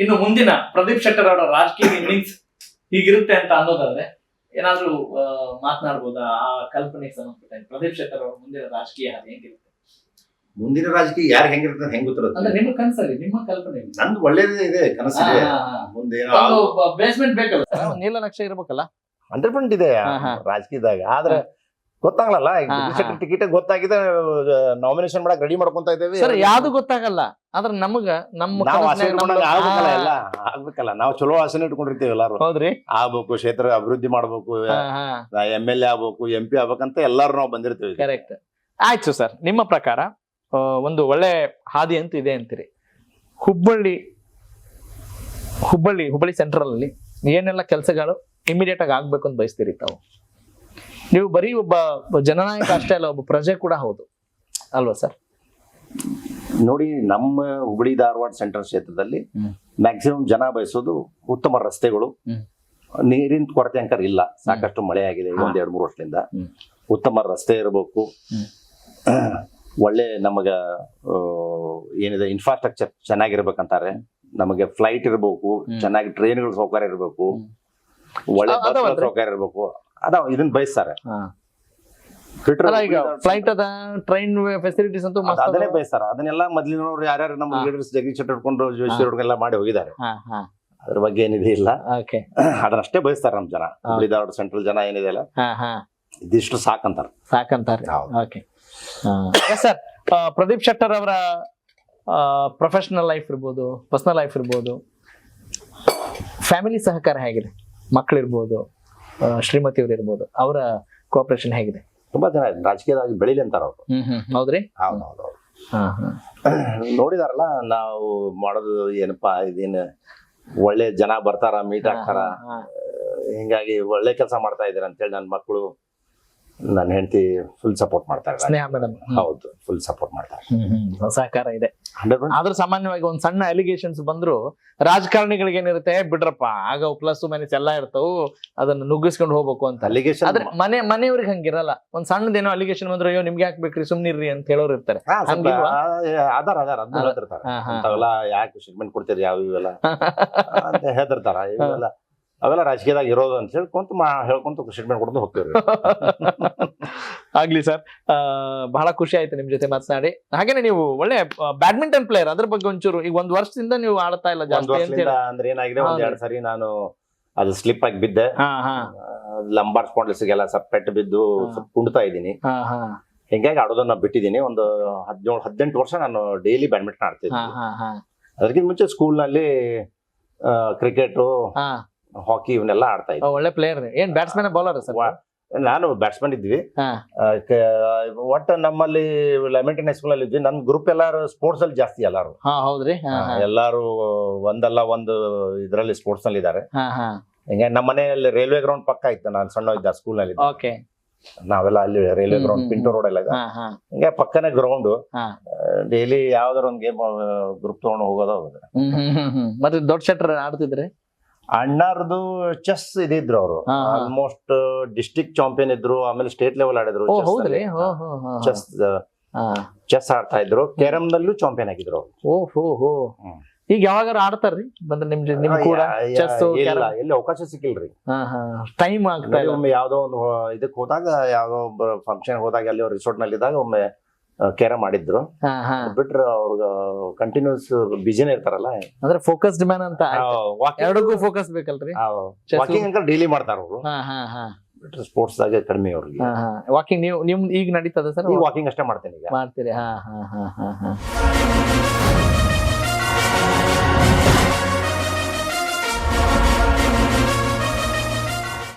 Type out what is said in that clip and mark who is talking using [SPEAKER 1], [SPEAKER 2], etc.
[SPEAKER 1] ಇನ್ನು ಮುಂದಿನ ಪ್ರದೀಪ್ ಶೆಟ್ಟರ್ ಅವರ ರಾಜಕೀಯ ಇನ್ನಿಂಗ್ಸ್ ಹೀಗಿರುತ್ತೆ ಅಂತ ಅನ್ನೋದಾದ್ರೆ ಏನಾದ್ರೂ ಮಾತನಾಡ್ಬೋದಾ ಆ ಕಲ್ಪನೆಗೆ ಸಂಬಂಧಪಟ್ಟ ಪ್ರದೀಪ್ ಶೆಟ್ಟರ್ ಅವರ ಮುಂದಿನ ರಾಜಕೀಯ ಹಾದಿ ಹೆಂಗಿರುತ್ತೆ?
[SPEAKER 2] ಮುಂದಿನ ರಾಜಕೀಯ ಯಾರು ಹೆಂಗಿರ್ತದೆ ಹೆಂಗ್ ಗೊತ್ತಿರುತ್ತೆ?
[SPEAKER 1] ಅಂದ್ರೆ ನಿಮ್ಮ ಕನಸಲ್ಲಿ ನಿಮ್ಮ ಕಲ್ಪನೆ
[SPEAKER 2] ನಂದು ಒಳ್ಳೇದೇ ಇದೆ, ಕನಸಿದೆ. ಮುಂದೆ
[SPEAKER 1] ಬೇಸ್ಮೆಂಟ್ ಬೇಕಲ್ಲ, ನೀಲನಕ್ಷೆ ಇರ್ಬೇಕಲ್ಲ.
[SPEAKER 2] 100% ಇದೆ ರಾಜಕೀಯದಾಗ. ಆದ್ರೆ ಗೊತ್ತಾಗಲ್ಲ, ಟಿಕೆಟ್ ಗೊತ್ತಾಗಿದೆ, ನಾಮಿನೇಷನ್ ಮಾಡಕ್ ರೆಡಿ ಮಾಡ್ಕೊಂತ ಇದ್ದೇವೆ.
[SPEAKER 1] ಸರ್ ಯಾವ್ದು ಗೊತ್ತಾಗಲ್ಲ, ಆದ್ರೆ ನಮ್ಮ
[SPEAKER 2] ಆಗ್ಬೇಕಲ್ಲ, ಎಲ್ಲ ಆಗ್ಬೇಕಲ್ಲ. ನಾವು ಚಲೋ ಆಸೆನ ಇಟ್ಕೊಂಡಿರ್ತೀವಿ ಎಲ್ಲಾರು.
[SPEAKER 1] ಹೌದ್ರಿ,
[SPEAKER 2] ಆಗ್ಬೇಕು, ಕ್ಷೇತ್ರ ಅಭಿವೃದ್ಧಿ ಮಾಡ್ಬೇಕು, MLA ಆಗ್ಬೇಕು, MP ಆಗ್ಬೇಕಂತ ಎಲ್ಲಾರು ನಾವು ಬಂದಿರ್ತೀವಿ.
[SPEAKER 1] ಕರೆಕ್ಟ್. ಆಯ್ತು ಸರ್, ನಿಮ್ಮ ಪ್ರಕಾರ ಒಂದು ಒಳ್ಳೆ ಹಾದಿ ಅಂತೂ ಇದೆ ಅಂತೀರಿ. ಹುಬ್ಬಳ್ಳಿ ಸೆಂಟ್ರಲ್ ಅಲ್ಲಿ ಏನೆಲ್ಲ ಕೆಲಸಗಳು ಇಮಿಡಿಯೇಟ್ ಆಗಿ ಆಗ್ಬೇಕು ಅಂತ ಬಯಸ್ತೀರಿ ತಾವು? ನೀವು ಬರೀ ಒಬ್ಬ ಜನನಾಯಕ ಅಷ್ಟೇ ಅಲ್ಲ, ಒಬ್ಬ ಪ್ರಜೆ ಕೂಡ ಹೌದು ಅಲ್ವಾ ಸರ್?
[SPEAKER 2] ನೋಡಿ, ನಮ್ಮ ಹುಬ್ಬಳ್ಳಿ ಧಾರವಾಡ ಸೆಂಟ್ರಲ್ ಕ್ಷೇತ್ರದಲ್ಲಿ ಮ್ಯಾಕ್ಸಿಮಮ್ ಜನ ಬಯಸೋದು ಉತ್ತಮ ರಸ್ತೆಗಳು, ನೀರಿನ ಕೊರತೆ ಅಂಕರ್ ಇಲ್ಲ, ಸಾಕಷ್ಟು ಮಳೆ ಆಗಿದೆ 1-2-3 ವರ್ಷದಿಂದ. ಉತ್ತಮ ರಸ್ತೆ ಇರಬೇಕು, ಒಳ್ಳೆ ನಮಗ ಏನಿದೆ ಇನ್ಫ್ರಾಸ್ಟ್ರಕ್ಚರ್ ಚೆನ್ನಾಗಿರ್ಬೇಕಂತಾರೆ. ನಮಗೆ ಫ್ಲೈಟ್ ಇರ್ಬೇಕು, ಚೆನ್ನಾಗಿ ಟ್ರೈನ್ಗಳ ಸೌಕರ್ಯ ಇರ್ಬೇಕು, ಒಳ್ಳೆ ಸೌಕರ್ಯ ಇರ್ಬೇಕು. ಇದನ್ನ ಬಯಸ್ತಾರೆ.
[SPEAKER 1] ಫ್ಲೈಟ್ ಅದ, ಟ್ರೈನ್ ಫೆಸಿಲಿಟೀಸ್ ಅಂತೂ
[SPEAKER 2] ಅದನ್ನೇ ಬಯಸ್ತಾರ. ಅದನ್ನೆಲ್ಲ ಮೊದ್ಲಿನವ್ರು ಯಾರ್ಯಾರು ನಮ್ಮ ಲೀಡರ್ಸ್ ಜಗದೀಶ್ ಶೆಟ್ಟರ್ ಹಿಡ್ಕೊಂಡು ಜೋಶಿ ಮಾಡಿ ಹೋಗಿದ್ದಾರೆ. ಅದ್ರ ಬಗ್ಗೆ ಏನಿದೆ ಇಲ್ಲ, ಅದನ್ನಷ್ಟೇ ಬಯಸ್ತಾರ ನಮ್ ಜನ. ಹುಬ್ಬಳ್ಳಿ ಧಾರವಾಡ ಸೆಂಟ್ರಲ್ ಜನ ಏನಿದೆ ಅಲ್ಲ, ಇದಿಷ್ಟು ಸಾಕಂತಾರೆ.
[SPEAKER 1] ಸರ್, ಪ್ರದೀಪ್ ಶೆಟ್ಟರ್ ಅವರ ಪ್ರೊಫೆಷನಲ್ ಲೈಫ್ ಇರ್ಬೋದು, ಪರ್ಸನಲ್ ಲೈಫ್ ಇರ್ಬೋದು, ಫ್ಯಾಮಿಲಿ ಸಹಕಾರ ಹೇಗಿದೆ? ಮಕ್ಕಳಿರ್ಬೋದು, ಶ್ರೀಮತಿಯವ್ರು ಇರ್ಬೋದು, ಅವರ ಕೋಆಪರೇಷನ್ ಹೇಗಿದೆ?
[SPEAKER 2] ತುಂಬಾ ಜನ ರಾಜಕೀಯವಾಗಿ ಬೆಳಿಲಿ ಅಂತಾರ ಅವ್ರು.
[SPEAKER 1] ಹೌದ್ರಿ,
[SPEAKER 2] ಹೌದು. ನೋಡಿದಾರಲ್ಲ ನಾವು ಮಾಡೋದು ಏನಪ್ಪಾ, ಇದೇನು ಒಳ್ಳೆ ಜನ ಬರ್ತಾರ, ಮೀಟ್ ಆಗ್ತಾರ, ಹಿಂಗಾಗಿ ಒಳ್ಳೆ ಕೆಲಸ ಮಾಡ್ತಾ ಇದಾರೆ ಅಂತೇಳಿ ನನ್ನ ಮಕ್ಕಳು, ನನ್ನ ಹೆಂಡತಿ ಫುಲ್ ಸಪೋರ್ಟ್ ಮಾಡ್ತಾರೆ.
[SPEAKER 1] ಸ್ನೇಹ ಮೇಡಮ್
[SPEAKER 2] ಹೌದು, ಫುಲ್ ಸಪೋರ್ಟ್ ಮಾಡ್ತಾರೆ.
[SPEAKER 1] ಸಹಕಾರ ಇದೆ. ಆದ್ರೂ ಸಾಮಾನ್ಯವಾಗಿ ಒಂದ್ ಸಣ್ಣ ಅಲಿಗೇಷನ್ಸ್ ಬಂದ್ರು ರಾಜಕಾರಣಿಗಳಿಗೆ ಏನಿರುತ್ತೆ, ಬಿಡ್ರಪ್ಪ ಆಗ ಪ್ಲಸ್ ಮೈನಸ್ ಎಲ್ಲಾ ಇರ್ತಾವು, ಅದನ್ನ ನುಗ್ಗಿಸ್ಕೊಂಡು ಹೋಗ್ಬೇಕು ಅಂತ.
[SPEAKER 2] ಅಲಿಗೇಷನ್
[SPEAKER 1] ಆದ್ರೆ ಮನೆಯವ್ರಿಗೆ ಹಂಗಿರಲ್ಲ. ಒಂದ್ ಸಣ್ಣದೇನೋ ಅಲಿಗೇಷನ್ ಬಂದ್ರೆ ಅಯ್ಯೋ ನಿಮ್ಗೆ ಹಾಕ್ಬೇಕ್ರಿ, ಸುಮ್ನಿರ್ರಿ ಅಂತ ಹೇಳೋರು ಇರ್ತಾರೆ.
[SPEAKER 2] ಅವೆಲ್ಲ ಯಾಕೆ ಸ್ಟೇಟ್ಮೆಂಟ್ ಕೊಡ್ತೀರಿ ಯಾವ ಇವೆಲ್ಲ ಅಂತ ಹೇಳ್ತಿರ್ತಾರ. ಇವೆಲ್ಲ ಅವೆಲ್ಲ ರಾಜಕೀಯದಾಗ ಇರೋದು ಅಂತ ಹೇಳ್ಕೊಂತ ಸ್ಟೇಟ್ಮೆಂಟ್ ಕೊಡ್ಕೊಂಡು ಹೋಗ್ತೀವಿ.
[SPEAKER 1] ಆಗ್ಲಿ ಸರ್, ಬಹಳ ಖುಷಿ ಆಯ್ತು ನಿಮ್ ಜೊತೆ ಮಾತನಾಡಿ. ಹಾಗೇನೆ ನೀವು ಒಳ್ಳೆ ಬ್ಯಾಡ್ಮಿಂಟನ್ ಪ್ಲೇಯರ್, ಅದ್ರ ಬಗ್ಗೆ ಒಂಚೂರು, ಈಗ 1 ವರ್ಷದಿಂದ ನೀವು ಆಡ್ತಾ ಇಲ್ಲ ಜಾಸ್ತಿ
[SPEAKER 2] ಅಂದ್ರೆ ಏನಾಗಿದೆ, 1-2 ಸರಿ ನಾನು ಅದು ಸ್ಲಿಪ್ ಆಗಿ ಬಿದ್ದೆ, ಲಂಬಾರ್ ಸ್ಪಾಂಡಿಲೈಟಿಸ್ಗೆಲ್ಲ ಸ್ವಲ್ಪ ಪೆಟ್ಟು ಬಿದ್ದು ಕುಂಡ್ತಾ ಇದ್ದೀನಿ. ಹಿಂಗಾಗಿ ಆಡೋದನ್ನ ಬಿಟ್ಟಿದ್ದೀನಿ. ಒಂದು 17-18 ವರ್ಷ ನಾನು ಡೈಲಿ ಬ್ಯಾಡ್ಮಿಂಟನ್ ಆಡ್ತಿದ್ದೀನಿ. ಅದಕ್ಕಿಂತ ಮುಂಚೆ ಸ್ಕೂಲ್ ನಲ್ಲಿ ಕ್ರಿಕೆಟ್, ಹಾಕಿ ಇವನ್ನೆಲ್ಲ ಆಡ್ತಾ ಇದ್ದೆ.
[SPEAKER 1] ಒಳ್ಳೆ ಪ್ಲೇಯರ್. ಏನ್ ಬ್ಯಾಟ್ಸ್ಮನ್ ಬೌಲರ್ ಸರ್?
[SPEAKER 2] ನಾನು ಬ್ಯಾಟ್ಸ್ಮನ್ ಇದ್ವಿ. ಒಟ್ಟು ನಮ್ಮಲ್ಲಿ ಲೆಮೆಂಟನ್ ಹೈಸ್ಕೂಲ್ ಅಲ್ಲಿ ಇದ್ವಿ. ನನ್ ಗ್ರೂಪ್ ಎಲ್ಲಾರು ಸ್ಪೋರ್ಟ್ಸ್ ಅಲ್ಲಿ ಜಾಸ್ತಿ. ಎಲ್ಲಾರು
[SPEAKER 1] ಹೌದ್ರಿ,
[SPEAKER 2] ಎಲ್ಲಾರು ಒಂದಲ್ಲ ಒಂದು ಇದ್ರಲ್ಲಿ ಸ್ಪೋರ್ಟ್ಸ್ ನಲ್ಲಿ ಇದಾರೆ. ಹಿಂಗೆ ನಮ್ಮ ಮನೆಯಲ್ಲಿ ರೈಲ್ವೆ ಗ್ರೌಂಡ್ ಪಕ್ಕ ಇತ್ತು. ನಾನು ಸಣ್ಣ ಇದ್ದ ಸ್ಕೂಲ್ ನಲ್ಲಿ. ನಾವೆಲ್ಲ ಅಲ್ಲಿ ರೈಲ್ವೆ ಗ್ರೌಂಡ್, ಪಿಂಟೋ ರೋಡ್ ಎಲ್ಲ ಇದೆ. ಹಿಂಗೆ ಪಕ್ಕನೆ ಗ್ರೌಂಡ್. ಡೈಲಿ ಯಾವ್ದಾರ ಒಂದ್ ಗೇಮ್ ಗ್ರೂಪ್ ತಗೊಂಡು ಹೋಗೋದು.
[SPEAKER 1] ಮತ್ತೆ ದೊಡ್ಡ ಶೆಟ್ಟರ್ ಆಡ್ತಿದ್ರಿ?
[SPEAKER 2] ಅಣ್ಣಾರ್ದು ಚೆಸ್ ಇದಿದ್ರು. ಅವರು ಆಲ್ಮೋಸ್ಟ್ ಡಿಸ್ಟ್ರಿಕ್ಟ್ ಚಾಂಪಿಯನ್ ಇದ್ರು, ಆಮೇಲೆ ಸ್ಟೇಟ್ ಲೆವೆಲ್ ಆಡಿದ್ರು. ಚೆಸ್ ಆಡ್ತಾ ಇದ್ರು. ಕ್ಯಾರಮ್ ನಲ್ಲೂ ಚಾಂಪಿಯನ್ ಆಗಿದ್ರು ಅವರು.
[SPEAKER 1] ಈಗ ಯಾವಾಗ ಆಡ್ತಾರ್ರಿ ಬಂದ್ರೆ ನಿಮ್ ಕೂಡ?
[SPEAKER 2] ಎಲ್ಲಿ ಅವಕಾಶ ಸಿಕ್ಕಿಲ್ರಿ,
[SPEAKER 1] ಟೈಮ್ ಆಗ್ತಾ ಇಲ್ಲ.
[SPEAKER 2] ಒಮ್ಮೆ ಯಾವ್ದೋ ಒಂದು ಇದಕ್ ಹೋದಾಗ, ಯಾವ್ದೋ ಫಂಕ್ಷನ್ ಹೋದಾಗ, ಅಲ್ಲಿ ರಿಸಾರ್ಟ್ ನಲ್ಲಿ ಇದ್ದಾಗ ಒಮ್ಮೆ ಕ್ಯಾರಮ್ ಮಾಡಿದ್ರು. ಬಿಟ್ರೆ ಅವ್ರಿಗೆ ಕಂಟಿನ್ಯೂಸ್ ಬಿಜಿನೇ ಇರ್ತಾರಲ್ಲ.
[SPEAKER 1] ಅಂದ್ರೆ ಫೋಕಸ್ಡ್ ಮ್ಯಾನ್ ಅಂತ. ಎರಡಕ್ಕೂ ಫೋಕಸ್ ಬೇಕಲ್ರಿ.
[SPEAKER 2] ವಾಕಿಂಗ್ ಅಂತ ಡೈಲಿ ಮಾಡ್ತಾರ ಅವರು. ಬಿಟ್ರೆ ಸ್ಪೋರ್ಟ್ಸ್ ದಾಗ ಕಡಿಮೆ ಅವ್ರಿಗೆ.
[SPEAKER 1] ವಾಕಿಂಗ್ ನಿಮ್ ಈಗ ನಡೀತದ ಸರ್?
[SPEAKER 2] ವಾಕಿಂಗ್ ಅಷ್ಟೇ ಮಾಡ್ತೇನೆ ಈಗ.
[SPEAKER 1] ಮಾಡ್ತೀರಿ?